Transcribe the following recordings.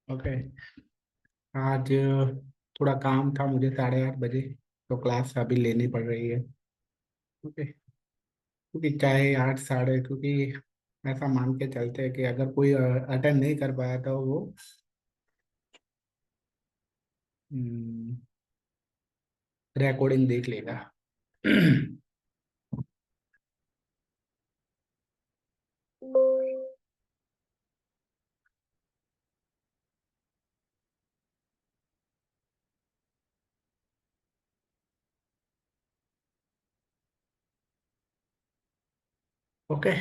Okay. आज थोड़ा काम था मुझे 8:30 बजे, तो क्लास अभी लेनी पड़ रही है। ओके। क्योंकि चाहे 8 साढ़े, क्योंकि ऐसा मान के चलते हैं कि अगर कोई अटेंड नहीं कर पाया तो वो रिकॉर्डिंग देख लेगा। ओके।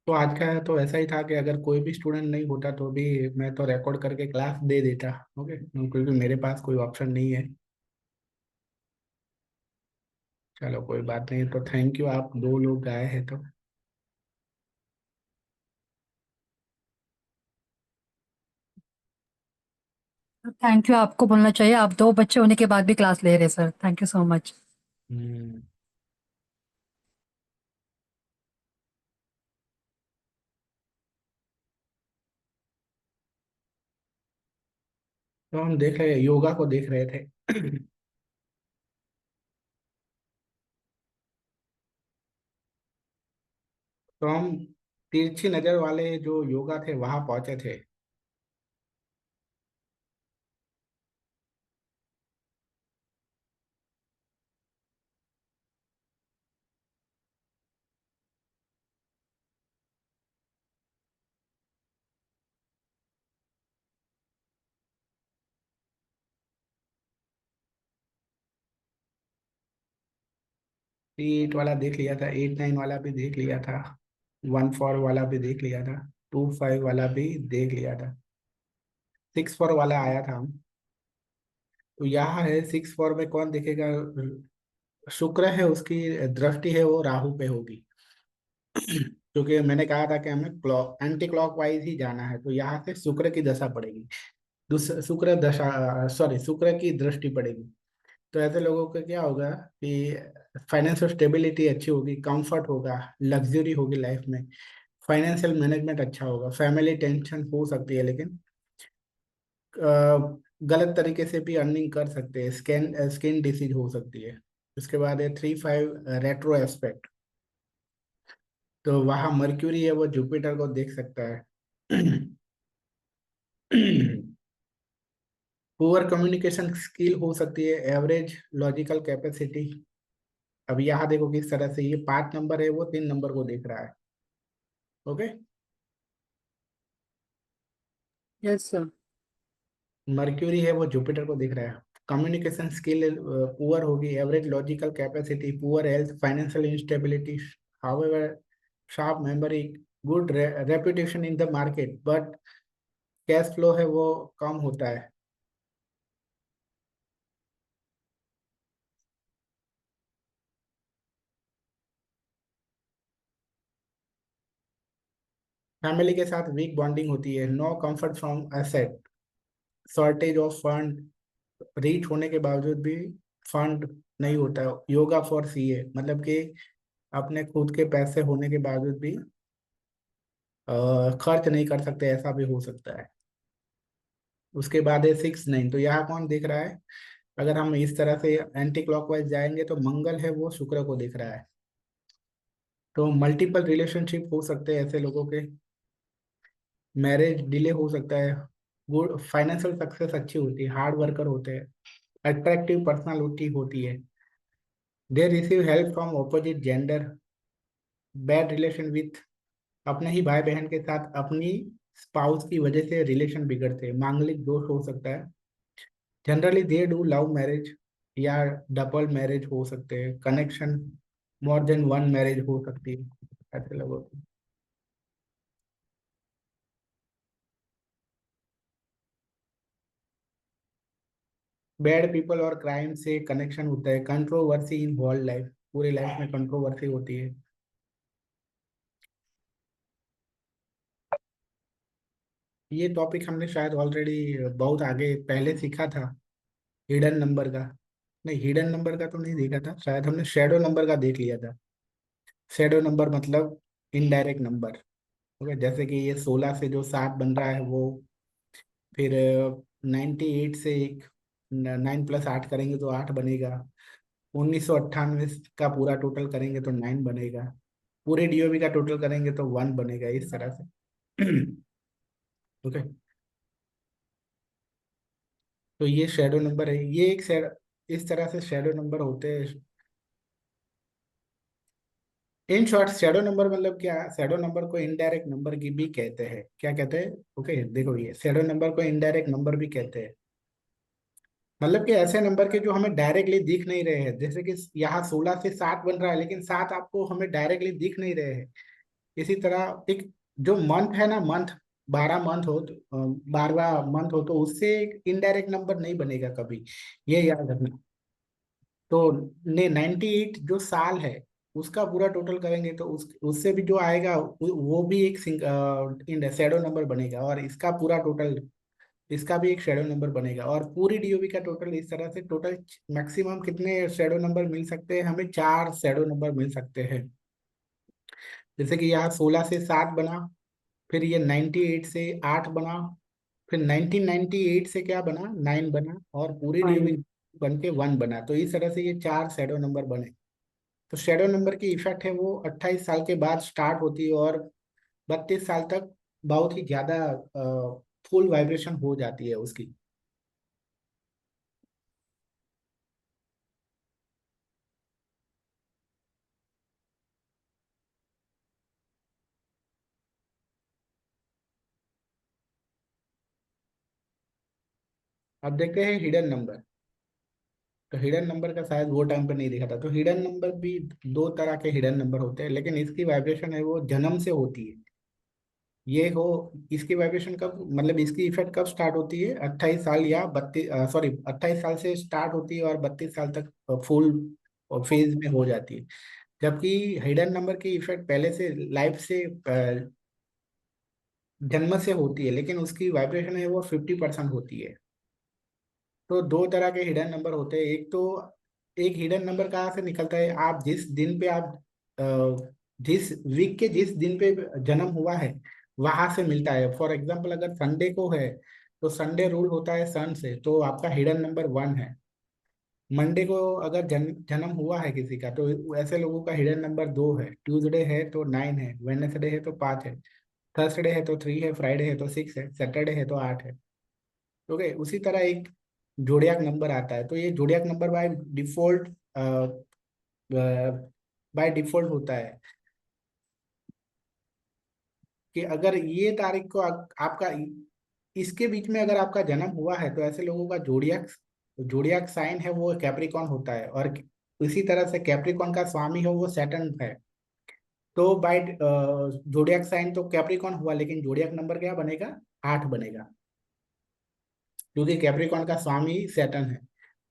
तो आज का तो ऐसा ही था कि अगर कोई भी स्टूडेंट नहीं होता तो भी मैं तो रिकॉर्ड करके क्लास दे देता। ओके, क्योंकि मेरे पास कोई ऑप्शन नहीं है। चलो कोई बात नहीं, तो थैंक यू, आप दो लोग आए हैं तो। थैंक यू आपको बोलना चाहिए। आप दो बच्चे होने के बाद भी क्लास ले रहे sir, thank you so much. Hmm, तो हम देख रहे योगा को देख रहे थे। तो हम तिरछी नजर वाले जो योगा थे वहां पहुंचे थे। एट वाला देख लिया था, 8 9 वाला भी देख लिया था, 1 4 वाला भी देख लिया था, 2 5 वाला भी देख लिया था, 6 4 वाला आया था हम। तो यहाँ है 6 4 में कौन देखेगा? शुक्र है, उसकी दृष्टि है वो राहु पे होगी। क्योंकि मैंने कहा था कि हमें क्लॉक एंटी क्लॉक वाइज ही जाना है, तो यहाँ से शुक्र की दशा पड़ेगी। शुक्र दशा, सॉरी, शुक्र की दृष्टि पड़ेगी। तो ऐसे लोगों का क्या होगा कि फाइनेंशियल स्टेबिलिटी अच्छी होगी, कंफर्ट होगा, लग्जरी होगी लाइफ में, फाइनेंशियल मैनेजमेंट अच्छा होगा, फैमिली टेंशन हो सकती है लेकिन गलत तरीके से भी अर्निंग कर सकते हैं, स्किन स्किन डिसीज हो सकती है। उसके बाद है 3 5 रेट्रो एस्पेक्ट। तो वहाँ मर्क्यूरी है वो जुपिटर को देख सकता है। पुअर कम्युनिकेशन स्किल हो सकती है, एवरेज लॉजिकल कैपेसिटी। अब यहाँ देखो किस तरह से ये 5 नंबर है वो 3 नंबर को देख रहा है। ओके। Yes sir. मर्क्यूरी है वो जुपिटर को देख रहा है। कम्युनिकेशन स्किल पुअर होगी, average logical capacity, poor health, financial instability, however sharp memory, good reputation in the market, but cash flow है वो कम होता है। फैमिली के साथ वीक बॉन्डिंग होती है, no comfort from asset, shortage of fund, reach होने के बावजूद भी फंड नहीं होता है। योगा फॉर सीए, मतलब कि अपने खुद के पैसे होने के बावजूद भी खर्च नहीं कर सकते, ऐसा भी हो सकता है। उसके बाद है 6 9। तो यहाँ कौन दिख रहा है? अगर हम इस तरह से एंटी क्लॉकवाइज जाएंगे तो मंगल है वो शुक्र को दिख रहा है। तो मल्टीपल रिलेशनशिप हो सकते हैं ऐसे लोगों के, मैरिज डिले हो सकता है, गुड फाइनेंशियल सक्सेस अच्छी होती है, हार्ड वर्कर होते हैं, अट्रैक्टिव पर्सनालिटी होती है, they receive help from opposite gender, bad relation with, अपने ही भाई बहन के साथ अपनी स्पाउस की वजह से रिलेशन बिगड़ते हैं, मांगलिक दोष हो सकता है। Generally they do love marriage या डबल मैरिज हो सकते हैं, connection more than one marriage हो सकती है ऐसे लोगों की। बैड पीपल और क्राइम से कनेक्शन होता है, कंट्रोवर्सी इन होल लाइफ, पूरी लाइफ में कंट्रोवर्सी होती है। ये टॉपिक हमने शायद ऑलरेडी बहुत आगे पहले सीखा था, हिडन नंबर का। नहीं, हिडन नंबर का तो नहीं देखा था, शायद हमने शेडो नंबर का देख लिया था। शेडो नंबर मतलब इनडायरेक्ट नंबर। ओके, जैसे कि ये 16 से जो 7 बन रहा है वो, फिर 98 से एक 9 + 8 करेंगे तो 8 बनेगा। 1998 का पूरा टोटल करेंगे तो 9 बनेगा। पूरे डीओबी का टोटल करेंगे तो 1 बनेगा, इस तरह से। ओके, तो ये शेडो नंबर है, ये एक शेड, इस तरह से शेडो नंबर होते हैं। इन शॉर्ट, शेडो नंबर मतलब क्या, शेडो नंबर को इनडायरेक्ट नंबर की भी कहते हैं, क्या कहते हैं? ओके, देखो, ये शेडो नंबर को इनडायरेक्ट नंबर भी कहते हैं। मतलब कि ऐसे नंबर के जो हमें डायरेक्टली दिख नहीं रहे हैं, जैसे कि यहाँ 16 से 7 बन रहा है, लेकिन 7 आपको हमें डायरेक्टली दिख नहीं रहे हैं। इसी तरह एक जो मंथ है ना, मंथ, 12 मंथ हो तो 12वां मंथ हो तो उससे एक इनडायरेक्ट नंबर नहीं बनेगा कभी, ये याद रखना। तो ने 98 जो साल है उसका पूरा टोटल करेंगे तो उससे भी जो आएगा वो भी एक शैडो नंबर बनेगा, और इसका पूरा टोटल, इसका भी एक शैडो नंबर बनेगा, और पूरी डीओबी का टोटल, इस तरह से टोटल मैक्सिमम कितने शैडो नंबर मिल सकते हैं हमें? 4 शैडो नंबर मिल सकते हैं। जैसे कि यहाँ 16 से 7 बना, फिर ये 98 से 8 बना, फिर 1998 से क्या बना, 9 बना, और पूरी डीओबी बन के 1 बना, तो इस तरह से ये 4 शैडो नंबर बने। तो शैडो नंबर की इफेक्ट है वो 28 साल के बाद स्टार्ट होती है, और 32 साल तक बहुत ही ज्यादा फुल वाइब्रेशन हो जाती है उसकी। अब देखते हैं हिडन नंबर। तो हिडन नंबर का शायद वो टाइम पे नहीं देखा था। तो हिडन नंबर भी दो तरह के हिडन नंबर होते हैं, लेकिन इसकी वाइब्रेशन है वो जन्म से होती है। ये हो, इसकी वाइब्रेशन कब, मतलब इसकी इफेक्ट कब स्टार्ट होती है? 28 साल या 32, सॉरी, 28 साल से स्टार्ट होती है और 32 साल तक फुल फेज में हो जाती है। जबकि हिडन नंबर की इफेक्ट पहले से, लाइफ से, जन्म से होती है, लेकिन उसकी वाइब्रेशन है वो 50% होती है। तो दो तरह के हिडन नंबर होते हैं। एक तो, एक हिडन नंबर कहाँ से निकलता है, आप जिस दिन पे आप जिस वीक के जिस दिन पे जन्म हुआ है वहां से मिलता है। फॉर एग्जाम्पल, अगर संडे को है तो संडे रूल होता है सन से, तो आपका हिडन नंबर 1 है। मंडे को अगर जन्म हुआ है किसी का, तो ऐसे लोगों का हिडन नंबर 2 है। ट्यूसडे है तो 9 है, वेडनेसडे है तो 5 है, थर्सडे है तो 3 है, फ्राइडे है तो 6 है, सैटरडे है तो 8 है। ओके, उसी तरह एक जोडियाक नंबर आता है। तो ये जोडियाक नंबर बाय डिफॉल्ट होता है कि अगर ये तारीख को आपका, इसके बीच में अगर आपका जन्म हुआ है, तो ऐसे लोगों का जोडियाक, जोडियाक साइन है वो कैप्रिकॉन होता है, और इसी तरह से कैप्रिकॉन का स्वामी है वो सैटर्न है। तो बाय जोडियाक साइन तो कैप्रिकॉन हुआ, लेकिन जोडियाक नंबर क्या बनेगा? 8 बनेगा, क्योंकि कैप्रिकॉन का स्वामी सैटर्न है।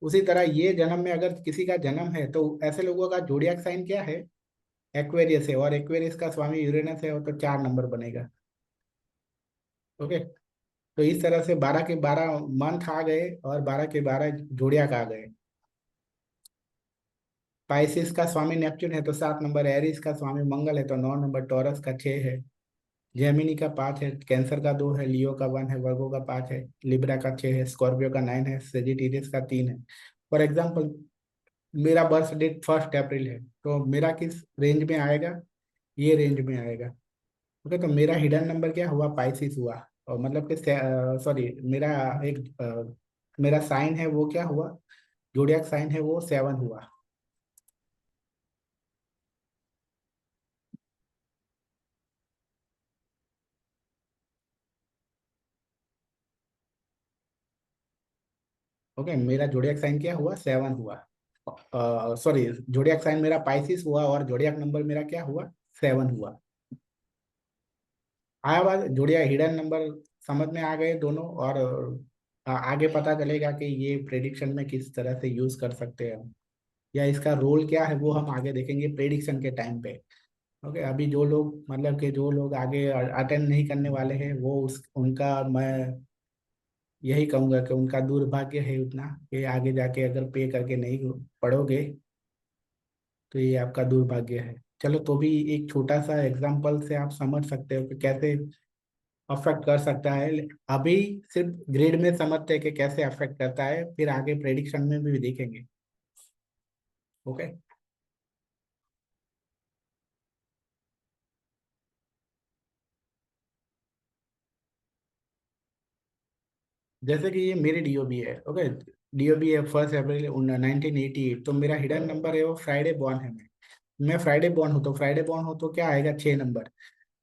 उसी तरह ये जन्म में अगर किसी का जन्म है, तो ऐसे लोगों का जोडियाक साइन क्या है? एक्वेरियस है, और एक्वेरियस का स्वामी यूरेनस है, तो 4 नंबर बनेगा। ओके, तो इस तरह से 12 के 12 मंथ आ गए, और 12 के 12 जोडियाक आ गए। पाइसिस का स्वामी नेपच्यून है तो 7 नंबर, एरिस का स्वामी मंगल है तो 9 नंबर, टॉरस का 6 है, जेमिनी का 5 है, कैंसर का 2 है, लियो का 1 है, वर्गो का 5 है, लिब्रा का 6 है, स्कॉर्पियो का 9 है, सेजिटेरियस का 3 है। फॉर एग्जाम्पल, मेरा बर्थ डेट 1 अप्रैल है, तो मेरा किस रेंज में आएगा? ये रेंज में आएगा। ओके, तो मेरा हिडन नंबर क्या हुआ? पाइसिस हुआ। और मतलब कि, सॉरी, मेरा एक मेरा साइन है वो क्या हुआ? जोडियाक साइन है वो 7 हुआ। ओके, मेरा जोडियाक साइन क्या हुआ? 7 हुआ। सॉरी, जोडियाक साइन मेरा पाइसिस हुआ, और जोडियाक नंबर मेरा क्या हुआ? 7 हुआ। आया बात? जोड़िया हिडन नंबर समझ में आ गए दोनों, और आगे पता चलेगा कि ये प्रेडिक्शन में किस तरह से यूज कर सकते हैं हम, या इसका रोल क्या है वो हम आगे देखेंगे प्रेडिक्शन के टाइम पे। ओके, अभी जो लोग, मतलब कि जो लोग आगे अटेंड नहीं करने वाले हैं, वो उस उनका मैं यही कहूंगा कि उनका दुर्भाग्य है उतना कि आगे जाके अगर पे करके नहीं पढ़ोगे तो ये आपका दुर्भाग्य है। चलो, तो भी एक छोटा सा एग्जांपल से आप समझ सकते हो कि कैसे अफेक्ट कर सकता है। अभी सिर्फ ग्रेड में समझते हैं कि कैसे अफेक्ट करता है, फिर आगे प्रेडिक्शन में भी देखेंगे। ओके। जैसे कि ये मेरी डीओबी है। ओके। डीओबी है 1 अप्रैल 1988, तो मेरा हिडन नंबर है वो फ्राइडे बॉर्न है। मैं फ्राइडे बॉर्न हूँ, तो फ्राइडे बॉर्न हूँ तो क्या आएगा, 6 नंबर।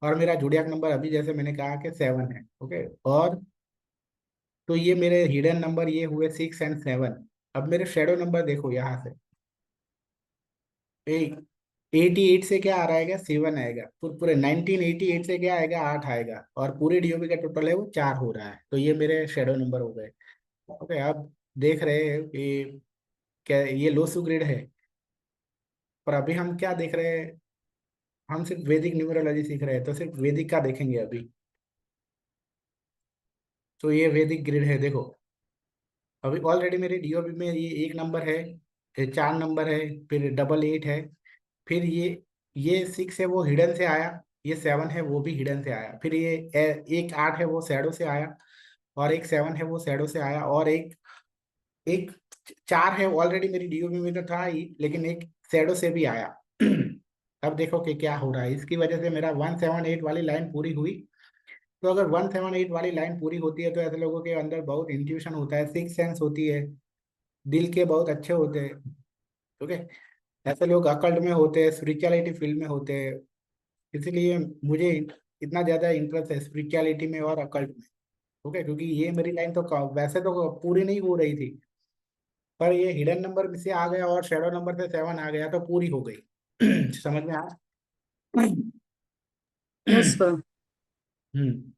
और मेरा जुडियक नंबर अभी जैसे मैंने कहा कि 7 है। ओके। और तो ये मेरे हिडन नंबर ये हुए 6 और 7। अब मेरे शेडो नंबर देखो यहाँ से, 88 से क्या आ रहा है, 7 आएगा। पूरे 1988 से क्या आएगा, 8 आएगा। और पूरे डीओबी का टोटल है वो 4 हो रहा है। तो ये मेरे शेडो नंबर हो गए। ओके। आप देख रहे हैं कि क्या ये लोसू ग्रिड है। पर अभी हम क्या देख रहे हैं, हम सिर्फ वैदिक न्यूमरोलॉजी सीख रहे हैं, तो सिर्फ वैदिक का देखेंगे अभी। तो ये वैदिक ग्रिड है, देखो। अभी ऑलरेडी मेरे डीओबी में ये 1 नंबर है, फिर 4 नंबर है, फिर 88 है, फिर ये 6 है वो हिडन से आया, ये 7 है वो भी हिडन से आया, फिर ये एक 8 है वो शैडो से आया, और एक 7 है वो शैडो से आया, और एक एक 4 है ऑलरेडी मेरी डीओबी में तो था ही, लेकिन एक शैडो से भी आया। अब देखो कि क्या हो रहा है, इसकी वजह से मेरा 178 वाली लाइन पूरी हुई। तो अगर 178 वाली लाइन पूरी होती है तो ऐसे लोगों के अंदर बहुत इंट्यूशन होता है, सिक्स सेंस होती है, दिल के बहुत अच्छे होते हैं। ओके। ऐसे लोग अकल्ट में होते हैं, स्पिरिचुअलिटी फील्ड में होते हैं। इसीलिए मुझे इतना ज्यादा इंटरेस्ट है स्पिरिचुअलिटी में और अकल्ट में। ओके। क्योंकि ये मेरी लाइन तो वैसे तो पूरी नहीं हो रही थी, पर ये हिडन नंबर में से आ गया और शेडो नंबर से 7 आ गया तो पूरी हो गई। समझ में आया? Yes sir. हम्म।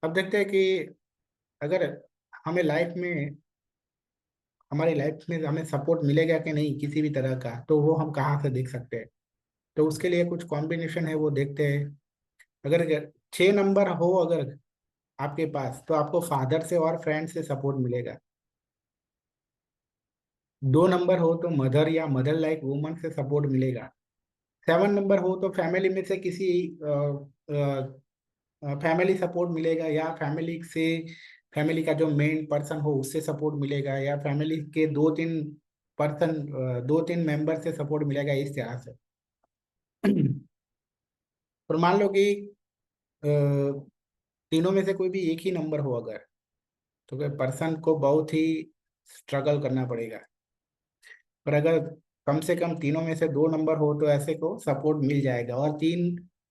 अब देखते हैं कि अगर हमें लाइफ में हमारी लाइफ में हमें सपोर्ट मिलेगा कि नहीं किसी भी तरह का, तो वो हम कहाँ से देख सकते हैं। तो उसके लिए कुछ कॉम्बिनेशन है वो देखते हैं। अगर 6 नंबर हो अगर आपके पास, तो आपको फादर से और फ्रेंड से सपोर्ट मिलेगा। 2 नंबर हो तो मदर या मदर लाइक वुमन से सपोर्ट मिलेगा। 7 नंबर हो तो फैमिली में से किसी फैमिली सपोर्ट मिलेगा, या फैमिली का जो मेन पर्सन हो उससे सपोर्ट मिलेगा, या फैमिली के 2-3 मेंबर से सपोर्ट मिलेगा, इस तरह से। और मान लो कि अ, तीनों में से कोई भी एक ही नंबर हो अगर, तो फिर पर्सन को बहुत ही स्ट्रगल करना पड़ेगा। पर अगर कम से कम तीनों में से 2 नंबर हो तो ऐसे को सपोर्ट मिल जाएगा, और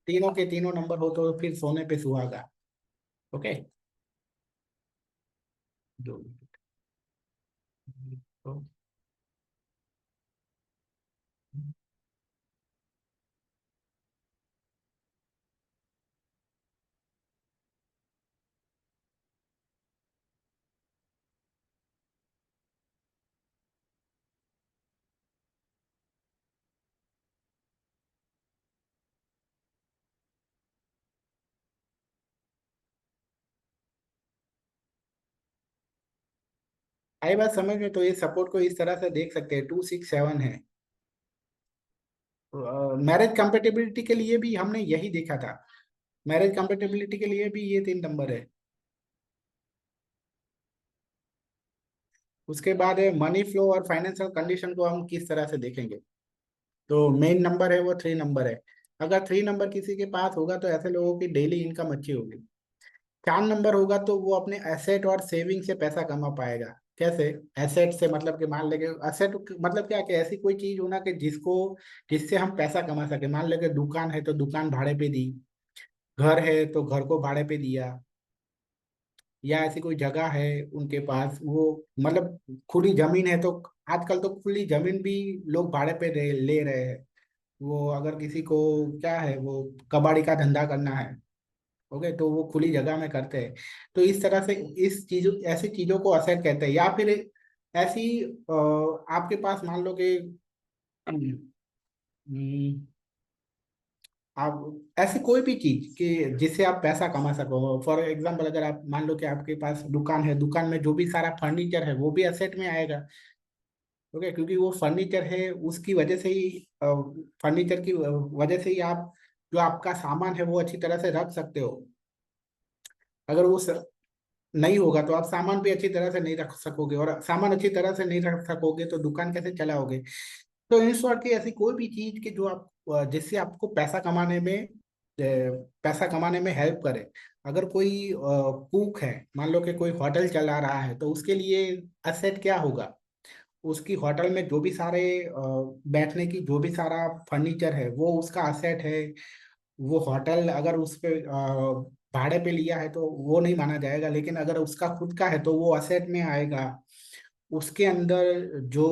तीनों के तीनों नंबर हो तो फिर सोने पे सुहागा। ओके। दो तो आई बात समझ में? तो ये सपोर्ट को इस तरह से देख सकते हैं, 2 6 7 है। मैरिज कंपेटेबिलिटी के लिए भी हमने यही देखा था। मैरिज कंपेटेबिलिटी के लिए भी ये 3 नंबर है। उसके बाद है मनी फ्लो और फाइनेंशियल कंडीशन को हम किस तरह से देखेंगे। तो मेन नंबर है वो 3 नंबर है। अगर 3 नंबर किसी के पास होगा तो ऐसे लोगों की डेली इनकम अच्छी होगी। 4 नंबर होगा तो वो अपने एसेट और सेविंग से पैसा कमा पाएगा। कैसे? एसेट से मतलब कि मान लेंगे, एसेट मतलब क्या, कि ऐसी कोई चीज होना कि जिससे हम पैसा कमा सके। मान लेंगे दुकान है तो दुकान भाड़े पे दी, घर है तो घर को भाड़े पे दिया, या ऐसी कोई जगह है उनके पास वो, मतलब खुली जमीन है तो आजकल तो खुली जमीन भी लोग भाड़े पे ले रहे हैं। वो अगर किसी को क्या है, वो कबाड़ी का धंधा करना है, ओके, तो वो खुली जगह में करते हैं। तो इस तरह से इस चीजों ऐसी चीजों को असेट कहते हैं। या फिर ऐसी आपके पास मान लो कि आप ऐसी कोई भी चीज कि जिससे आप पैसा कमा सको। फॉर एग्जाम्पल, अगर आप मान लो कि आपके पास दुकान है, दुकान में जो भी सारा फर्नीचर है वो भी एसेट में आएगा। ओके, क्योंकि वो फर्नीचर है, उसकी वजह से ही फर्नीचर की वजह से ही आप जो आपका सामान है वो अच्छी तरह से रख सकते हो। अगर वो नहीं होगा तो आप सामान भी अच्छी तरह से नहीं रख सकोगे, और सामान अच्छी तरह से नहीं रख सकोगे तो दुकान कैसे चलाओगे। तो इन शॉर्ट की ऐसी कोई भी चीज की जो आप जिससे आपको पैसा कमाने में हेल्प करे। अगर कोई कुक है, मान लो कि कोई होटल चला रहा है, तो उसके लिए असेट क्या होगा। उसकी होटल में जो भी सारे बैठने की जो भी सारा फर्नीचर है वो उसका असेट है। वो होटल अगर उस पे भाड़े पे लिया है तो वो नहीं माना जाएगा, लेकिन अगर उसका खुद का है तो वो असेट में आएगा। उसके अंदर जो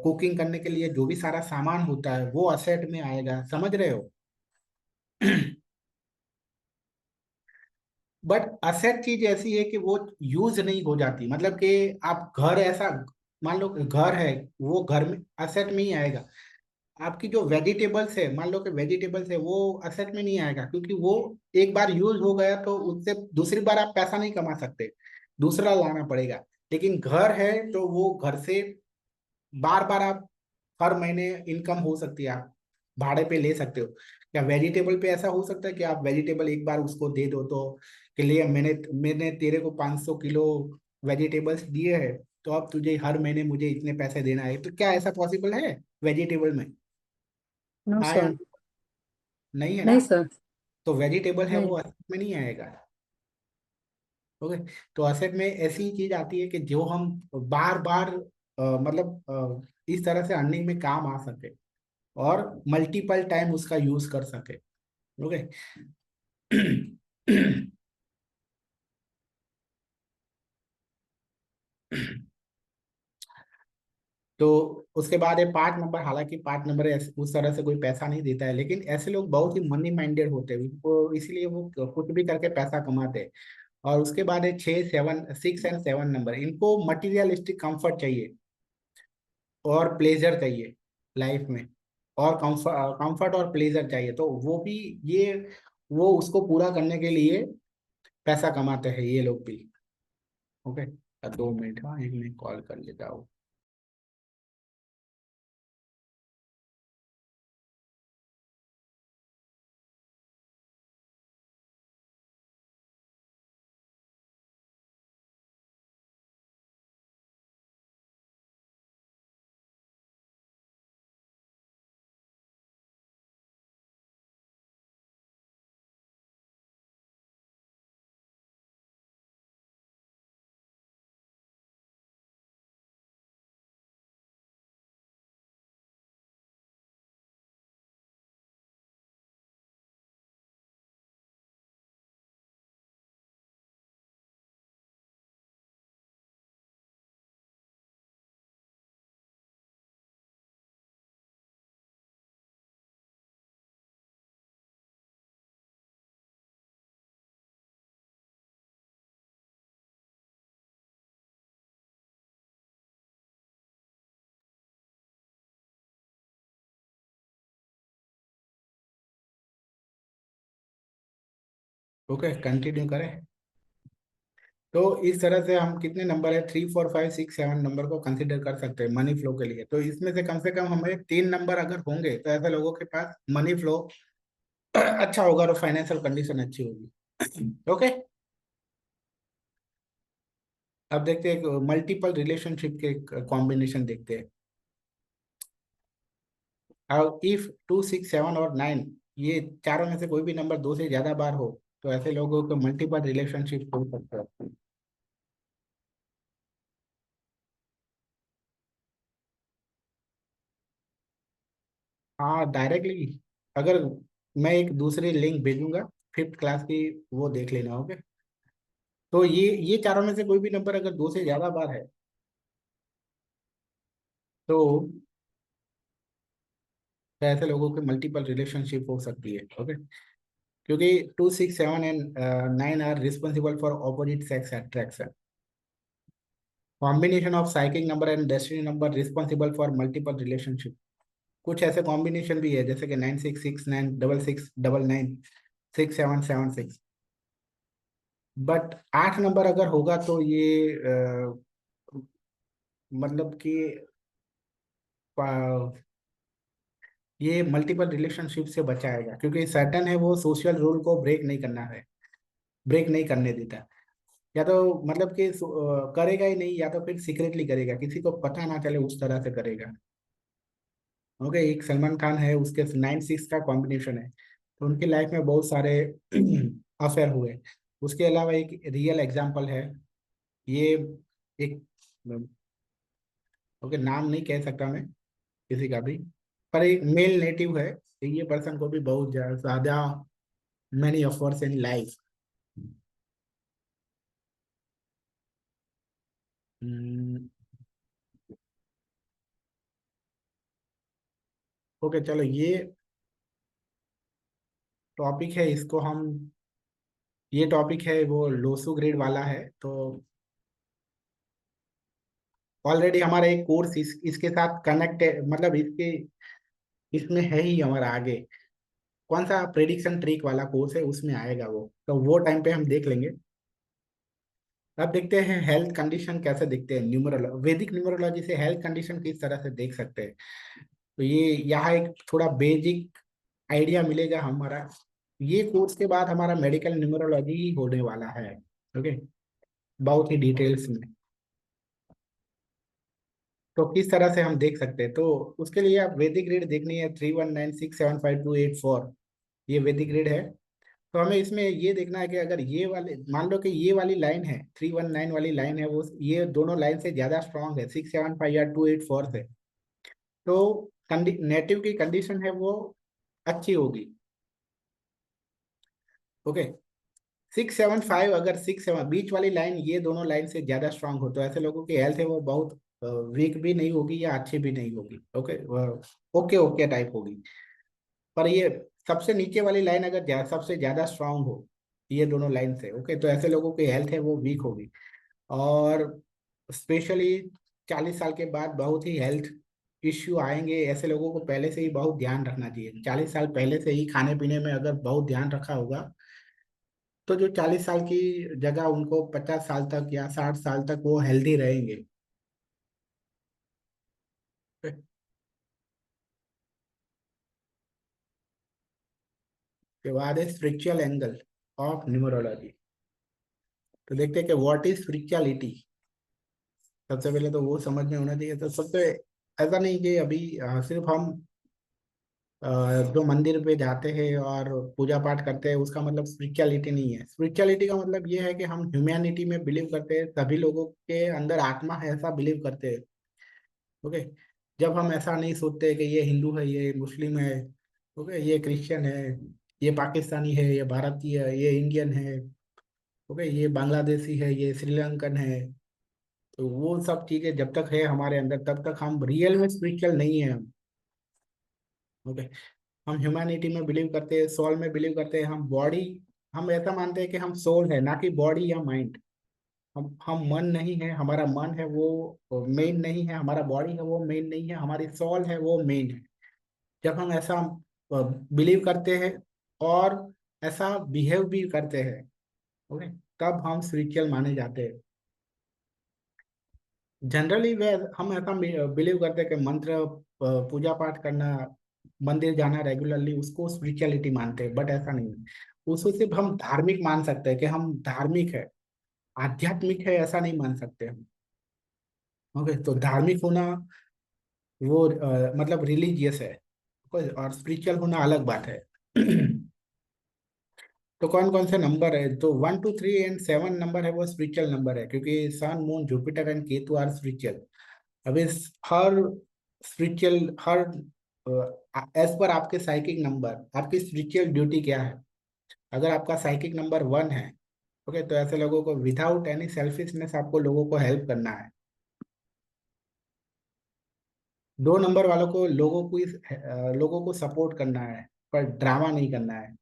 कुकिंग करने के लिए जो भी सारा सामान होता है वो असेट में आएगा, समझ रहे हो। बट असेट चीज ऐसी है कि वो यूज नहीं हो जाती, मतलब कि आप घर ऐसा, मान लो कि घर है, वो घर में असेट में ही आएगा। आपकी जो वेजिटेबल्स है, मान लो कि वेजिटेबल्स है, वो असेट में नहीं आएगा, क्योंकि वो एक बार यूज हो गया तो उससे दूसरी बार आप पैसा नहीं कमा सकते, दूसरा लाना पड़ेगा। लेकिन घर है तो वो घर से बार बार आप हर महीने इनकम हो सकती है, आप भाड़े पे ले सकते हो। या वेजिटेबल पे ऐसा हो सकता है कि आप वेजिटेबल एक बार उसको दे दो तो कि लिए मैंने मैंने तेरे को 500 किलो वेजिटेबल्स दिए हैं, तो अब तुझे हर महीने मुझे इतने पैसे देना है। तो क्या ऐसा पॉसिबल है वेजिटेबल में? नो हाँ या सर। नहीं है ना। नहीं सर। तो वेजिटेबल है नहीं। वो असेट में नहीं आएगा। ओके। तो असेट में ऐसी चीज आती है कि जो हम बार बार मतलब इस तरह से अर्निंग में काम आ सके, और मल्टीपल टाइम उसका यूज कर सके। ओके। तो उसके बाद है पार्ट नंबर। हालांकि पार्ट नंबर उस तरह से कोई पैसा नहीं देता है, लेकिन ऐसे लोग बहुत ही मनी माइंडेड होते हैं, उनको इसलिए वो कुछ भी करके पैसा कमाते हैं। और उसके बाद है 6 7 6 एंड 7 नंबर। इनको मटीरियलिस्टिक कंफर्ट चाहिए और प्लेजर चाहिए लाइफ में, और कंफर्ट और प्लेजर चाहिए, तो वो भी ये वो उसको पूरा करने के लिए पैसा कमाते हैं ये लोग भी। ओके। 2 मिनट, हाँ, एक मिनट कॉल कर लेता हूँ। ओके, कंटिन्यू करें। तो इस तरह से हम कितने नंबर है, 3 4 5 6 7 नंबर को कंसिडर कर सकते हैं मनी फ्लो के लिए। तो इसमें से कम हमें 3 नंबर अगर होंगे तो ऐसे लोगों के पास मनी फ्लो अच्छा होगा और फाइनेंशियल कंडीशन अच्छी होगी। ओके। अब देखते हैं मल्टीपल रिलेशनशिप के कॉम्बिनेशन देखते हैं। और इफ 2 6 7 और 9, ये चारों में से कोई भी नंबर 2 से ज्यादा बार हो, तो ऐसे लोगों को मल्टीपल रिलेशनशिप हो सकता है। हाँ, डायरेक्टली। अगर मैं एक दूसरी लिंक भेजूंगा 5th क्लास की, वो देख लेना। ओके। तो ये चारों में से कोई भी नंबर अगर 2 से ज्यादा बार है, तो ऐसे लोगों के मल्टीपल रिलेशनशिप हो सकती है। ओके। क्योंकि 2 6 7 and 9 are responsible for opposite sex attraction. Combination of psychic number and destiny number responsible for multiple relationship. कुछ ऐसे कॉम्बिनेशन भी है जैसे कि 96696699 6776। बट 8 नंबर अगर होगा तो ये मतलब कि ये मल्टीपल रिलेशनशिप से बचाएगा, क्योंकि सैटर्न है वो सोशल रूल को ब्रेक नहीं करना है, ब्रेक नहीं करने देता। या तो मतलब कि करेगा ही नहीं, या तो फिर सीक्रेटली करेगा, किसी को पता ना चले उस तरह से करेगा। ओके, एक सलमान खान है, उसके 9 6 का कॉम्बिनेशन है, तो उनकी लाइफ में बहुत सारे अफेयर हुए। उसके अलावा एक रियल एग्जाम्पल है, ये एक, ओके नाम नहीं कह सकता मैं किसी का भी, पर एक मेल नेटिव है, ये पर्सन को भी बहुत ज्यादा many offers in life. Okay चलो, ये टॉपिक है, इसको हम, ये टॉपिक है वो लोसू ग्रेड वाला है, तो ऑलरेडी हमारा एक कोर्स इसके साथ कनेक्ट है, मतलब इसके इसमें है ही हमारा आगे। कौन सा प्रेडिक्शन ट्रिक वाला कोर्स है उसमें आएगा वो, तो वो टाइम पे हम देख लेंगे। अब देखते हैं हेल्थ कंडीशन कैसे दिखते हैं, न्यूमरोलॉजी, वैदिक न्यूमरोलॉजी से हेल्थ कंडीशन किस तरह से देख सकते हैं। तो ये यहाँ एक थोड़ा बेसिक आइडिया मिलेगा हमारा। ये कोर्स के बाद हमारा मेडिकल न्यूमरोलॉजी ही होने वाला है। ओके, बहुत ही डिटेल्स में। तो किस तरह से हम देख सकते हैं, तो उसके लिए आप वैदिक ग्रिड देखनी है, 31967528 4, ये वैदिक ग्रिड है। तो हमें इसमें ये देखना है कि अगर ये वाले, मान लो कि ये वाली लाइन है, 319 वाली लाइन है, वो ये दोनों लाइन से ज्यादा स्ट्रांग है 675 या 284 से, तो नेटिव की कंडीशन है वो अच्छी होगी। ओके, 675, अगर 67 बीच वाली लाइन, ये दोनों लाइन से ज्यादा स्ट्रांग हो, तो ऐसे लोगों की हेल्थ है वो बहुत वीक भी नहीं होगी या अच्छी भी नहीं होगी। ओके, ओके ओके टाइप होगी। पर ये सबसे नीचे वाली लाइन अगर सबसे ज्यादा स्ट्रांग हो, ये दोनों लाइन से, ओके, तो ऐसे लोगों की हेल्थ है वो वीक होगी। और स्पेशली 40 साल के बाद बहुत ही हेल्थ इश्यू आएंगे, ऐसे लोगों को पहले से ही बहुत ध्यान रखना चाहिए। 40 साल पहले से ही खाने पीने में अगर बहुत ध्यान रखा होगा, तो जो 40 साल की जगह उनको 50 साल तक या 60 साल तक वो हेल्दी रहेंगे। के बाद है स्पिरिचुअल एंगल ऑफ न्यूमरोलॉजी। तो देखते हैं कि व्हाट इज स्पिरिचुअलिटी। सबसे पहले तो वो समझ में होना चाहिए। तो सबसे, ऐसा नहीं कि अभी सिर्फ हम अ, जो मंदिर पे जाते हैं और पूजा पाठ करते हैं उसका मतलब स्पिरिचुअलिटी नहीं है। स्पिरिचुअलिटी का मतलब ये है कि हम ह्यूमैनिटी में बिलीव करते हैं, सभी लोगों के अंदर आत्मा है ऐसा बिलीव करते हैं। ओके, जब हम ऐसा नहीं सोचते कि ये हिंदू है, ये मुस्लिम है, ओके, ये क्रिश्चियन है, ये पाकिस्तानी है, ये भारतीय है, ये इंडियन है, ओके, ये बांग्लादेशी है, ये श्रीलंकन है, तो वो सब चीजें जब तक है हमारे अंदर तब तक हम रियल में स्पिरिचुअल नहीं है हम। ओके, हम ह्यूमैनिटी में बिलीव करते हैं, सोल में बिलीव करते हैं, हम बॉडी, हम ऐसा मानते हैं कि हम सोल है, ना कि बॉडी या माइंड। हम मन नहीं है, हमारा मन है वो मेन नहीं है, हमारा बॉडी है वो मेन नहीं है, हमारी सोल है वो मेन है। जब हम ऐसा बिलीव करते हैं और ऐसा बिहेव भी करते हैं, ओके, तब हम स्पिरिचुअल माने जाते हैं। जनरली वे हम ऐसा बिलीव करते हैं कि मंत्र, पूजा पाठ करना, मंदिर जाना रेगुलरली, उसको स्पिरिचुअलिटी मानते हैं, बट ऐसा नहीं है। उसको सिर्फ हम धार्मिक मान सकते हैं कि हम धार्मिक है, आध्यात्मिक है ऐसा नहीं मान सकते हम। ओके, तो धार्मिक होना वो मतलब रिलीजियस है, और स्पिरिचुअल होना अलग बात है। तो कौन कौन से नंबर है, तो 1 2 3 एंड 7 नंबर है वो स्पिरिचुअल नंबर है, क्योंकि sun moon Jupiter and Ketu are spiritual. अब इस हर स्पिरिचुअल, हर एज पर आपके साइकिक नंबर आपकी स्पिरिचुअल ड्यूटी क्या है। अगर आपका साइकिक नंबर 1 है, ओके, तो ऐसे लोगों को विदाउट एनी सेल्फिशनेस आपको लोगों को हेल्प करना है। 2 नंबर वालों को लोगों को सपोर्ट करना है, पर ड्रामा नहीं करना है।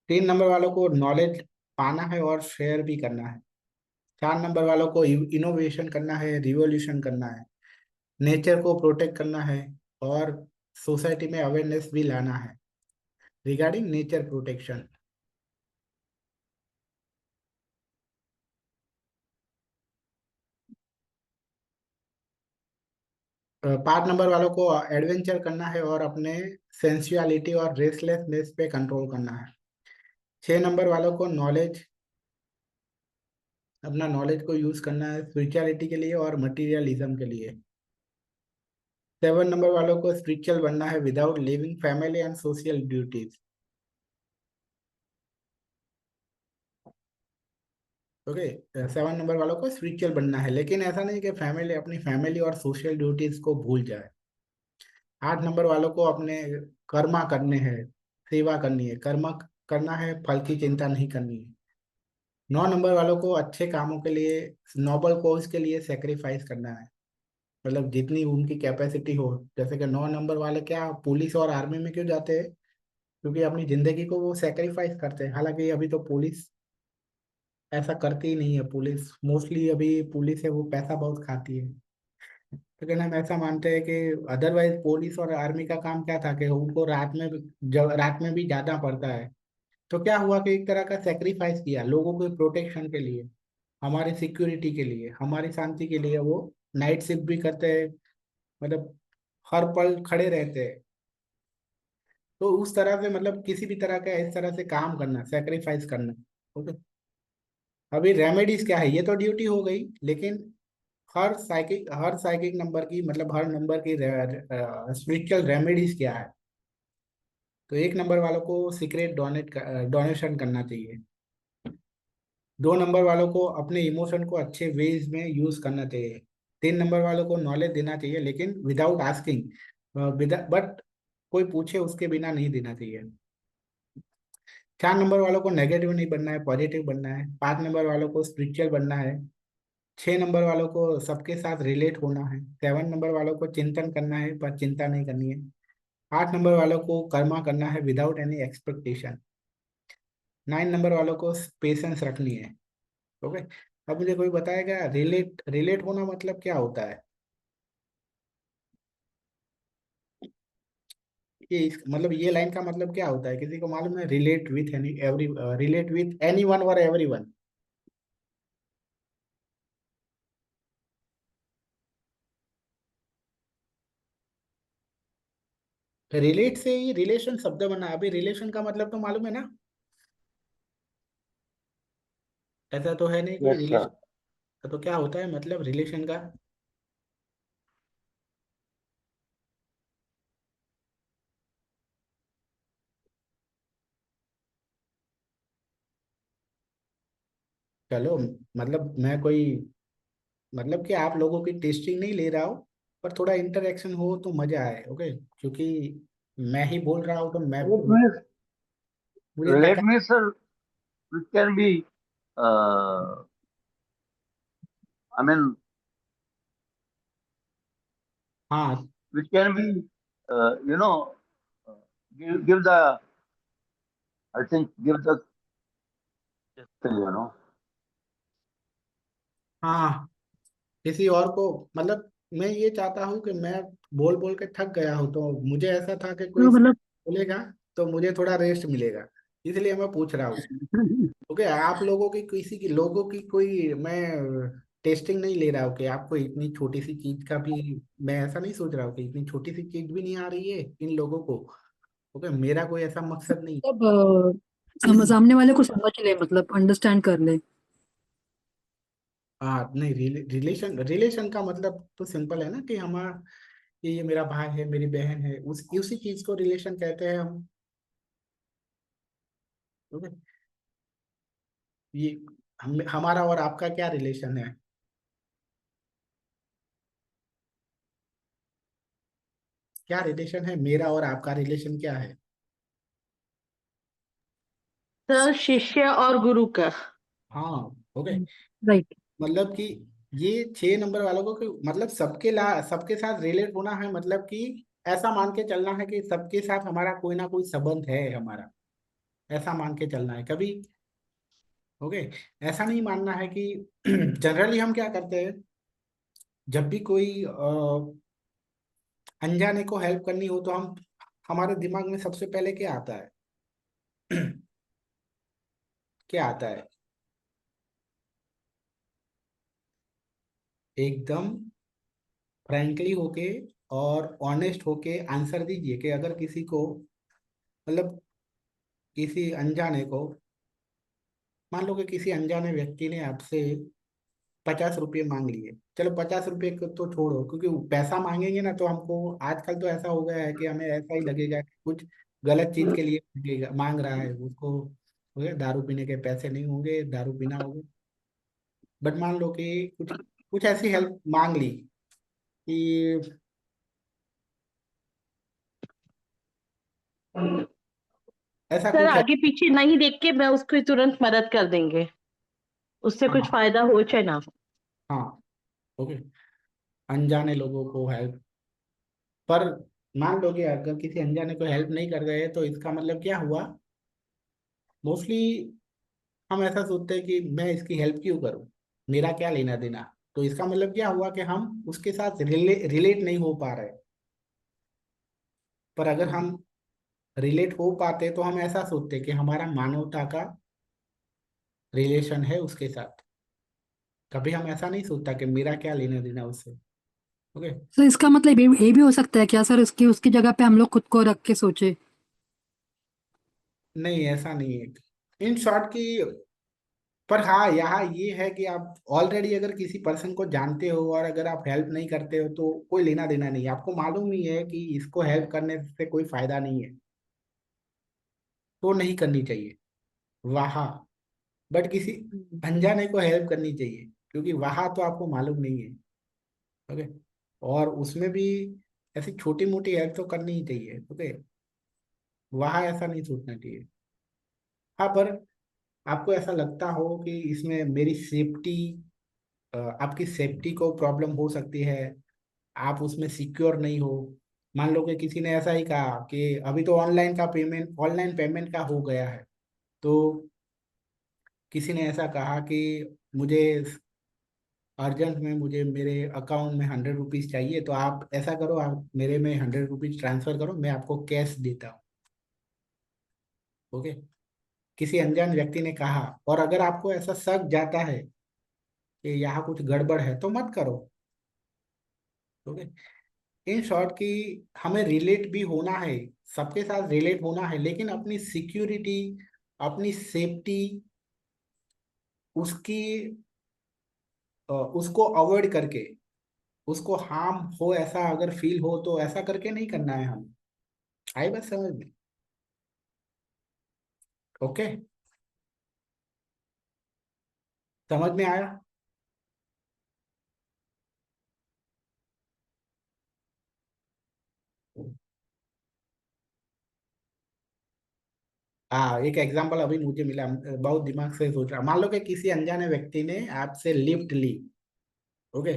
3 नंबर वालों को नॉलेज पाना है और शेयर भी करना है। 4 नंबर वालों को इनोवेशन करना है, रिवॉल्यूशन करना है। नेचर को प्रोटेक्ट करना है, और सोसाइटी में अवेयरनेस भी लाना है regarding nature protection. Part number वालों को एडवेंचर करना है और अपने सेंसुअलिटी और रेस्टलेसनेस पे कंट्रोल करना है। 6 नंबर वालों को नॉलेज, अपना नॉलेज को यूज करना है स्पिरिचुअलिटी के लिए और मटेरियलिज्म के लिए। 7 नंबर वालों को स्पिरिचुअल बनना है without leaving family and social duties. Okay, 7 number वालों को स्पिरिचुअल बनना है, लेकिन ऐसा नहीं कि फैमिली, अपनी फैमिली और सोशल ड्यूटीज को भूल जाए। 8 नंबर वालों को अपने कर्मा करने हैं, सेवा करनी है, कर्म करना है, फल की चिंता नहीं करनी है। 9 नंबर वालों को अच्छे कामों के लिए, नोबल कॉज के लिए सेक्रीफाइस करना है, मतलब जितनी उनकी कैपेसिटी हो। जैसे कि 9 नंबर वाले क्या पुलिस और आर्मी में क्यों जाते हैं? क्योंकि अपनी जिंदगी को वो सेक्रीफाइस करते हैं। हालांकि अभी तो पुलिस ऐसा करती ही नहीं है, पुलिस मोस्टली अभी पुलिस है वो पैसा बहुत खाती है। लेकिन हम ऐसा मानते हैं कि अदरवाइज पुलिस और आर्मी का काम क्या था कि उनको रात में जब रात में भी जाना पड़ता है। तो क्या हुआ कि एक तरह का सेक्रीफाइस किया लोगों के प्रोटेक्शन के लिए, हमारी सिक्योरिटी के लिए, हमारी शांति के लिए। वो नाइट शिफ्ट भी करते हैं, मतलब हर पल खड़े रहते हैं। तो उस तरह से मतलब किसी भी तरह का इस तरह से काम करना, सेक्रीफाइस करना। ओके, अभी रेमेडीज क्या है, ये तो ड्यूटी हो गई, लेकिन हर साइकिक नंबर की, मतलब हर नंबर की स्पिरिचुअल रेमेडीज क्या है। तो 1 नंबर वालों को सीक्रेट डोनेशन करना चाहिए। 2 नंबर वालों को अपने इमोशन को अच्छे वेज में यूज करना चाहिए। 3 नंबर वालों को नॉलेज देना चाहिए, लेकिन विदाउट आस्किंग, बट कोई पूछे उसके बिना नहीं देना चाहिए। 4 नंबर वालों को नेगेटिव नहीं बनना है, पॉजिटिव बनना है। 5 नंबर वालों को स्पिरिचुअल बनना है। 6 नंबर वालों को सबके साथ रिलेट होना है। 7 नंबर वालों को चिंतन करना है पर चिंता नहीं करनी है। 8 नंबर वालों को कर्मा करना है विदाउट एनी एक्सपेक्टेशन। 9 नंबर वालों को पेशेंस रखनी है। ओके, अब मुझे कोई बताएगा रिलेट रिलेट होना मतलब क्या होता है? मतलब ये लाइन का मतलब क्या होता है, किसी को मालूम है? Relate with any every, relate with any one और एवरी वन। रिलेट से ही रिलेशन शब्द बना। अभी रिलेशन का मतलब तो मालूम है ना? ऐसा तो है नहीं कि यस सर। रिलेशन, तो क्या होता है मतलब रिलेशन का? चलो, मतलब मैं कोई, मतलब कि आप लोगों की टेस्टिंग नहीं ले रहा हूँ, पर थोड़ा इंटरेक्शन हो तो मजा आए। ओके, क्योंकि मैं ही बोल रहा हूँ तो मैं, Relate means मुझे relate थका। means sir, it can be. Uh, I mean, हाँ, it can be. You know, uh, give the. I think give the. You know. हाँ, किसी और को, मतलब मैं ये चाहता हूँ कि मैं बोल बोल के थक गया हूँ, तो मुझे ऐसा था कि कोई तो मतलब बोलेगा तो मुझे थोड़ा रेस्ट मिलेगा, इसलिए मैं पूछ रहा हूँ। ओके, आप लोगों की, किसी की लोगों की कोई मैं टेस्टिंग नहीं ले रहा हूँ कि आपको इतनी छोटी सी चीज का भी, मैं ऐसा नहीं सोच रहा हूँ कि इतनी छोटी सी चीज भी नहीं आ रही है इन लोगों को। ओके, मेरा कोई ऐसा मकसद नहीं। सामने वाले को समझ ले, मतलब अंडरस्टैंड कर ले। हाँ नहीं, रिलेशन रिलेशन का मतलब तो सिंपल है ना कि हमारा, ये मेरा भाई है, मेरी बहन है, उसी चीज को रिलेशन कहते हैं हम। ओके, ये हमारा और आपका क्या रिलेशन है? क्या रिलेशन है मेरा और आपका, रिलेशन क्या है? सर शिष्य और गुरु का। हाँ। Okay, right. मतलब कि ये 6 नंबर वालों को कि मतलब सबके साथ रिलेट होना है, मतलब कि ऐसा मान के चलना है कि सबके साथ हमारा कोई ना कोई संबंध है हमारा, ऐसा मान के चलना है कभी। ओके, ऐसा नहीं मानना है कि जनरली हम क्या करते हैं, जब भी कोई अनजाने को हेल्प करनी हो तो हम हमारे दिमाग में सबसे पहले क्या आता है? क्या आता है? एकदम फ्रैंकली होके और ऑनेस्ट होके आंसर दीजिए कि अगर किसी को, मतलब किसी अनजाने को, मान लो कि किसी अनजाने व्यक्ति ने आपसे 50 रुपये मांग लिए। चलो 50 रुपये को तो छोड़ो, क्योंकि वो पैसा मांगेंगे ना तो हमको आजकल तो ऐसा हो गया है कि हमें ऐसा ही लगेगा कि कुछ गलत चीज के लिए मांग रहा है उसको। हो गया, दारू पीने के पैसे नहीं होंगे, दारू पीना होगा। बट मान लो कि कुछ कुछ ऐसी हेल्प मांग ली कि ऐसा सर कुछ है। आगे पीछे नहीं देख के मैं उसको तुरंत मदद कर देंगे, उससे कुछ हाँ, फायदा हो चाहे ना हो। हाँ, ओके। अनजाने लोगों को हेल्प, पर मान लो कि अगर किसी अनजाने को हेल्प नहीं कर रहे हैं तो इसका मतलब क्या हुआ? मोस्टली हम ऐसा सोचते हैं कि मैं इसकी हेल्प क्यों करूं, मेरा क्या लेना देना। तो इसका मतलब क्या हुआ कि हम उसके साथ रिलेट नहीं हो पा रहे। पर अगर हम रिलेट हो पाते तो हम ऐसा सोचते कि हमारा मानवता का रिलेशन है उसके साथ। कभी हम ऐसा नहीं सोचता कि मेरा क्या लेना देना उससे। ओके। सर इसका मतलब ये भी हो सकता है क्या सर, उसकी उसकी जगह पे हम लोग खुद को रख के सोचे? नहीं, ऐसा नहीं है। इन शॉर्ट की, पर हाँ यहाँ ये है कि आप ऑलरेडी अगर किसी पर्सन को जानते हो और अगर आप हेल्प नहीं करते हो तो कोई लेना देना नहीं है, आपको मालूम ही है कि इसको हेल्प करने से कोई फायदा नहीं है, तो नहीं करनी चाहिए वहाँ। बट किसी अनजाने को हेल्प करनी चाहिए, क्योंकि वहाँ तो आपको मालूम नहीं है। ओके। और उसमें भी ऐसी छोटी मोटी हेल्प तो करनी ही चाहिए। ओके। वहाँ ऐसा नहीं सोचना चाहिए। हाँ, पर आपको ऐसा लगता हो कि इसमें मेरी सेफ्टी, आपकी सेफ्टी को प्रॉब्लम हो सकती है, आप उसमें सिक्योर नहीं हो। मान लो कि किसी ने ऐसा ही कहा कि अभी तो ऑनलाइन पेमेंट का हो गया है। तो किसी ने ऐसा कहा कि मुझे अर्जेंट में, मुझे मेरे अकाउंट में 100 रुपीज चाहिए, तो आप ऐसा करो, आप मेरे में 100 रुपीज ट्रांसफर करो, मैं आपको कैश देता हूँ। ओके। किसी अनजान व्यक्ति ने कहा, और अगर आपको ऐसा शक जाता है कि यहाँ कुछ गड़बड़ है तो मत करो। ओके। इन शॉर्ट की, हमें रिलेट भी होना है, सबके साथ रिलेट होना है, लेकिन अपनी सिक्योरिटी, अपनी सेफ्टी, उसकी उसको अवॉइड करके, उसको हार्म हो ऐसा अगर फील हो तो ऐसा करके नहीं करना है हमें। आई बात समझ में? ओके। समझ में आया? हाँ, एक एग्जांपल अभी मुझे मिला, बहुत दिमाग से सोच रहा। मान लो कि किसी अनजाने व्यक्ति ने आपसे लिफ्ट ली। ओके।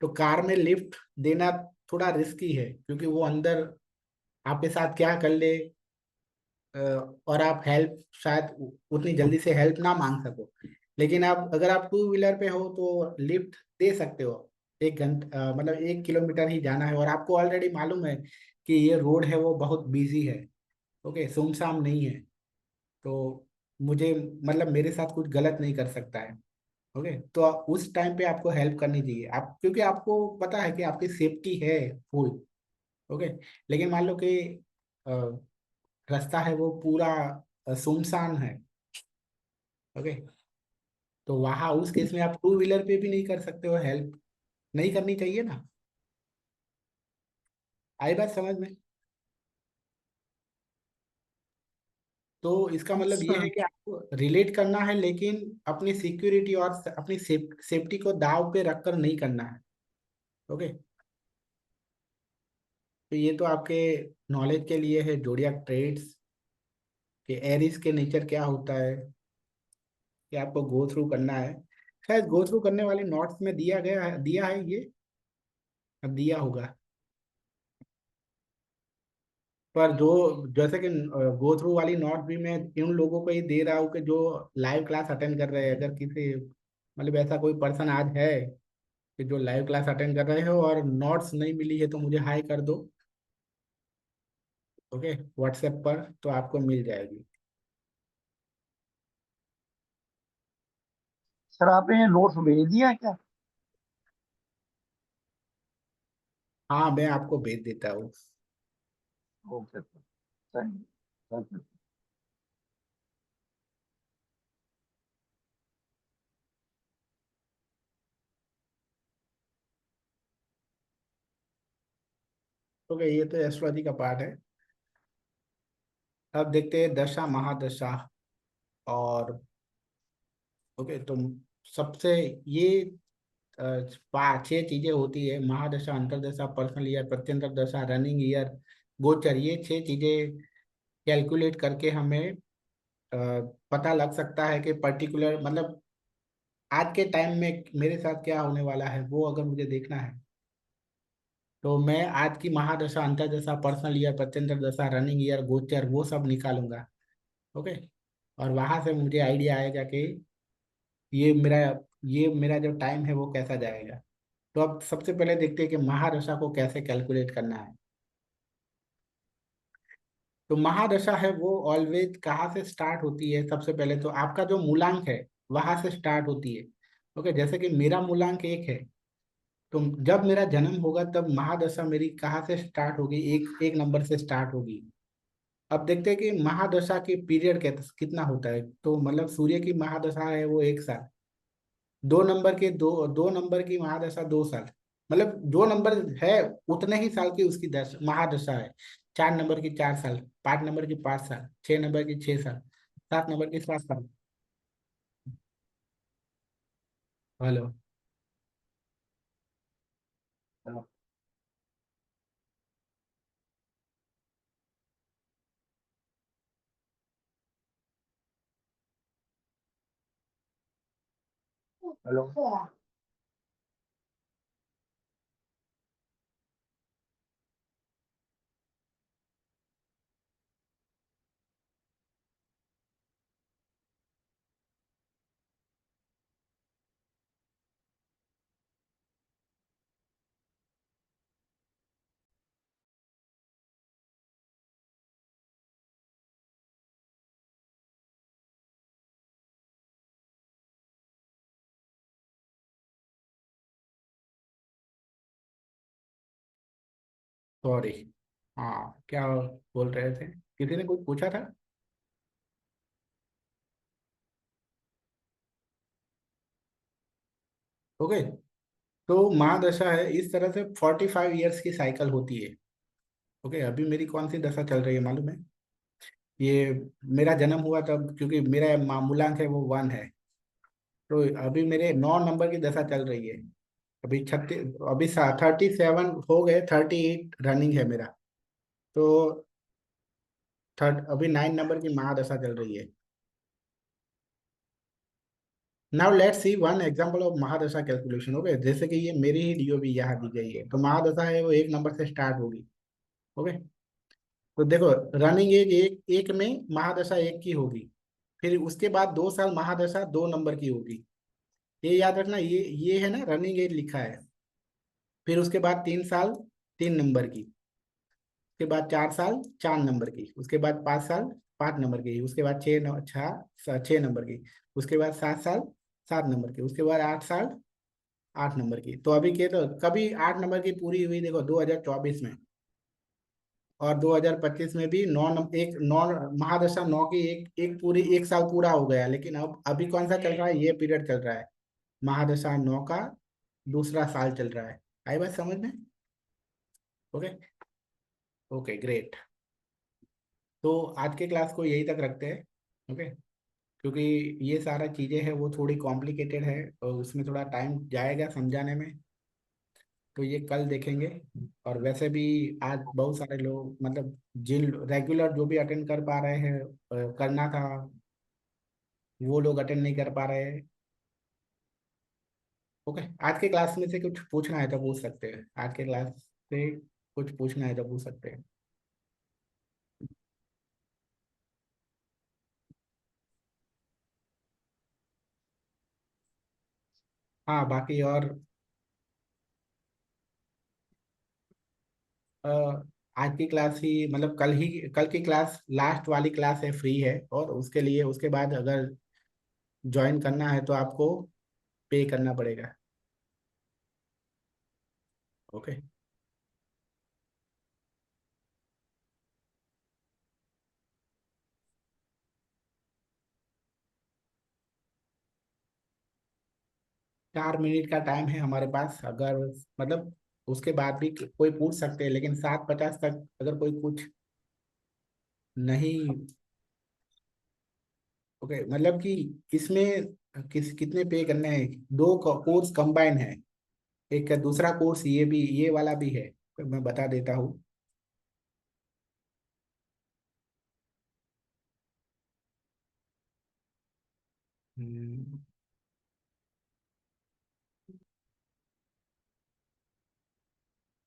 तो कार में लिफ्ट देना थोड़ा रिस्की है, क्योंकि वो अंदर आपके साथ क्या कर ले, अ, और आप हेल्प शायद उतनी जल्दी से हेल्प ना मांग सको। लेकिन आप, अगर आप टू व्हीलर पे हो तो लिफ्ट दे सकते हो। 1 घंटा, मतलब 1 किलोमीटर ही जाना है और आपको ऑलरेडी मालूम है कि ये रोड है वो बहुत बिजी है। ओके, सुमसाम नहीं है। तो मुझे, मतलब मेरे साथ कुछ गलत नहीं कर सकता है। ओके। तो उस टाइम पे आपको हेल्प करनी चाहिए, आप, क्योंकि आपको पता है कि आपकी सेफ्टी है फुल। ओके। लेकिन मान लो कि रास्ता है वो पूरा सुनसान है। ओके। तो वहाँ उस केस में आप टू व्हीलर पे भी नहीं कर सकते हो हेल्प, नहीं करनी चाहिए ना। आई बात समझ में? तो इसका मतलब ये अच्छा। है कि आपको रिलेट करना है, लेकिन अपनी सिक्योरिटी और अपनी सेफ्टी को दाव पे रखकर नहीं करना है। ओके। तो ये तो आपके नॉलेज के लिए है, जोडियाक ट्रेड्स कि एरिस के नेचर क्या होता है, कि आपको गो थ्रू करना है। शायद गो थ्रू करने वाले नोट्स में दिया गया है, दिया है ये, अब दिया होगा। पर जो, जैसे कि गो थ्रू वाली नोट भी मैं उन लोगों को ही दे रहा हूँ कि जो लाइव क्लास अटेंड कर रहे हैं। अगर किसी, मतलब ऐसा कोई पर्सन आज है कि जो लाइव क्लास अटेंड कर रहे हो, और नोट्स नहीं मिली है तो मुझे हाई कर दो। ओके, व्हाट्सएप पर तो आपको मिल जाएगी। सर आपने नोट्स भेज दिया है क्या? हाँ, मैं आपको भेज देता हूँ। Okay sir, thank you. Okay, ये तो एस्ट्रोलॉजी का पार्ट है। अब देखते हैं दशा महादशा। और ओके, तो सबसे ये अ, पाँच छह चीजें होती है: महादशा, अंतरदशा, पर्सनल ईयर, प्रत्यंतर दशा, रनिंग ईयर, गोचर। ये छह चीजें कैलकुलेट करके हमें पता लग सकता है कि पर्टिकुलर, मतलब आज के टाइम में मेरे साथ क्या होने वाला है, वो अगर मुझे देखना है तो मैं आज की महादशा, अंतरदशा, पर्सनल ईयर, प्रत्यंतर दशा, रनिंग ईयर, गोचर वो सब निकालूंगा। ओके, और वहां से मुझे आइडिया आएगा कि ये मेरा ये मेरा जो टाइम है वो कैसा जाएगा। तो अब सबसे पहले देखते हैं कि महादशा को कैसे कैलकुलेट करना है। तो महादशा है वो ऑलवेज कहाँ से स्टार्ट होती है? सबसे पहले तो आपका जो मूलांक है वहां से स्टार्ट होती है। ओके, जैसे कि मेरा मूलांक 1 है, तो जब मेरा जन्म होगा तब महादशा मेरी कहाँ से स्टार्ट होगी? एक एक नंबर से स्टार्ट होगी। अब देखते हैं कि महादशा की पीरियड कितना होता है। तो मतलब सूर्य की महादशा है वो 1 साल। 2 नंबर के दो नंबर की महादशा 2 साल। मतलब जो नंबर है उतने ही साल की उसकी महादशा है। 4 नंबर की 4 साल, 5 नंबर की 5 साल, 6 नंबर की 6 साल, 7 नंबर की 7 साल। हेलो। हेलो। हेलो। सॉरी। हाँ, क्या बोल रहे थे? किसी ने कुछ पूछा था? ओके, तो महादशा है इस तरह से 45 ईयर्स की साइकिल होती है। ओके, अभी मेरी कौन सी दशा चल रही है मालूम है? ये मेरा जन्म हुआ तब, क्योंकि मेरा मूलांक है वो 1 है। तो अभी मेरे 9 नंबर की दशा चल रही है। अभी 36, अभी 37 हो गए, 38 रनिंग है मेरा। तो अभी 9 नंबर की महादशा चल रही है। Now let's see one example of महादशा कैलकुलेशन। ओके, जैसे कि ये मेरी ही डीओबी यहाँ दी गई है, तो महादशा है वो 1 नंबर से स्टार्ट होगी। ओके, तो देखो, रनिंग एज एक में महादशा 1 की होगी। फिर उसके बाद 2 साल महादशा 2 नंबर की होगी। ये याद रखना, ये है ना, रनिंग एज लिखा है। फिर उसके बाद 3 साल 3 नंबर की। उसके बाद 4 साल 4 नंबर की। उसके बाद 5 साल 5 नंबर की। उसके बाद 6 नंबर की। उसके बाद 7 साल 7 नंबर की। उसके बाद 8 साल 8 नंबर की। तो अभी के तो कभी 8 नंबर की पूरी हुई, देखो 2024 में। और 2025 में भी 9 महादशा 9 की एक एक पूरी 1 साल पूरा हो गया। लेकिन अब अभी कौन सा चल रहा है? ये पीरियड चल रहा है, महादशा 9 का दूसरा साल चल रहा है। आई बात समझ में? ओके। Okay, great. तो आज के क्लास को यही तक रखते हैं। ओके, क्योंकि ये सारा चीज़ें हैं वो थोड़ी कॉम्प्लिकेटेड है और उसमें थोड़ा टाइम जाएगा समझाने में। तो ये कल देखेंगे। और वैसे भी आज बहुत सारे लोग, मतलब जिन रेगुलर जो भी अटेंड कर पा रहे हैं, करना था, वो लोग अटेंड नहीं कर पा रहे हैं। ओके, आज के क्लास में से कुछ पूछना है तो पूछ सकते हैं। आज के क्लास से कुछ पूछना है तो पूछ सकते हैं। हाँ, बाकी और आज की क्लास ही मतलब कल की क्लास लास्ट वाली क्लास है, फ्री है, और उसके लिए उसके बाद अगर ज्वाइन करना है तो आपको पे करना पड़ेगा। ओके। 4 मिनट का टाइम है हमारे पास, अगर मतलब उसके बाद भी कोई पूछ सकते हैं, लेकिन 7:50 तक अगर कोई कुछ नहीं। ओके, मतलब कि इसमें कितने पे करने हैं? दो कोर्स कंबाइन है, एक दूसरा कोर्स ये भी, ये वाला भी है, तो मैं बता देता हूँ। हम्म,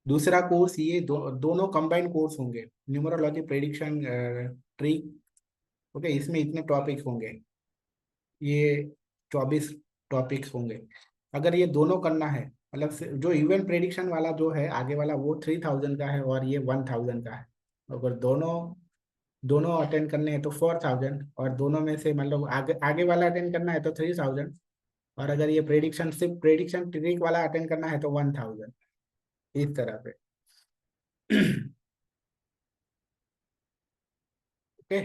दूसरा कोर्स ये दोनों कंबाइन कोर्स होंगे, न्यूमरोलॉजी प्रेडिक्शन ट्री। ओके, इसमें इतने टॉपिक होंगे, ये 24 टॉपिक्स होंगे। अगर ये दोनों करना है, मतलब जो इवेंट प्रेडिक्शन वाला जो है आगे वाला, वो 3,000 का है और ये 1,000 का है। अगर दोनों दोनों अटेंड करने हैं तो 4,000, और दोनों में से मतलब आगे आगे वाला अटेंड करना है तो 3,000, और अगर ये प्रेडिक्शन सिर्फ प्रेडिक्शन ट्रिक वाला अटेंड करना है तो 1,000, इस तरह पे। ओके।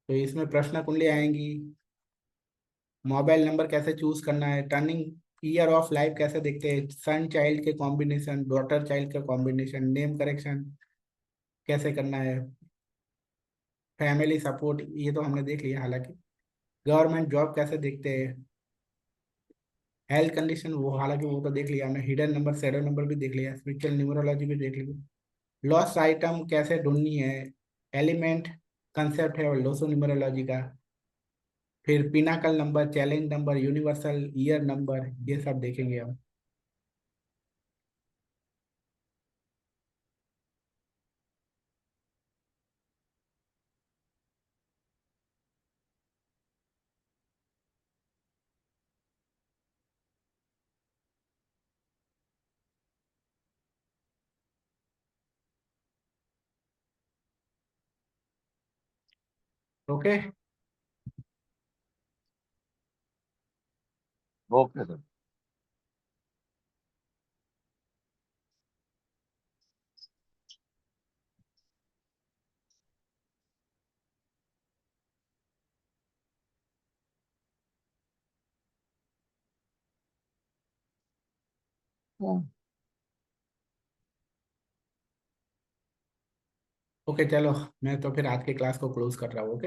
तो इसमें प्रश्न कुंडली आएंगी, मोबाइल नंबर कैसे चूज करना है, टर्निंग ईयर ऑफ लाइफ कैसे देखते हैं, सन चाइल्ड के कॉम्बिनेशन, डॉटर चाइल्ड का कॉम्बिनेशन, नेम करेक्शन कैसे करना है, फैमिली सपोर्ट ये तो हमने देख लिया हालांकि, गवर्नमेंट जॉब कैसे देखते हैं, हेल्थ कंडीशन वो हालांकि वो तो देख लिया हमने, हिडन नंबर शैडो नंबर भी देख लिया, स्पिरिचुअल न्यूमरोलॉजी भी देख लिया, लॉस्ट आइटम कैसे ढूंढनी है, एलिमेंट कंसेप्ट है और लोसो न्यूमरोलॉजी का, फिर Pinnacle number, challenge number, universal year number, ये सब देखेंगे हम। ओके। Okay sir. ओके चलो, मैं तो फिर आज के क्लास को क्लोज कर रहा हूँ। ओके।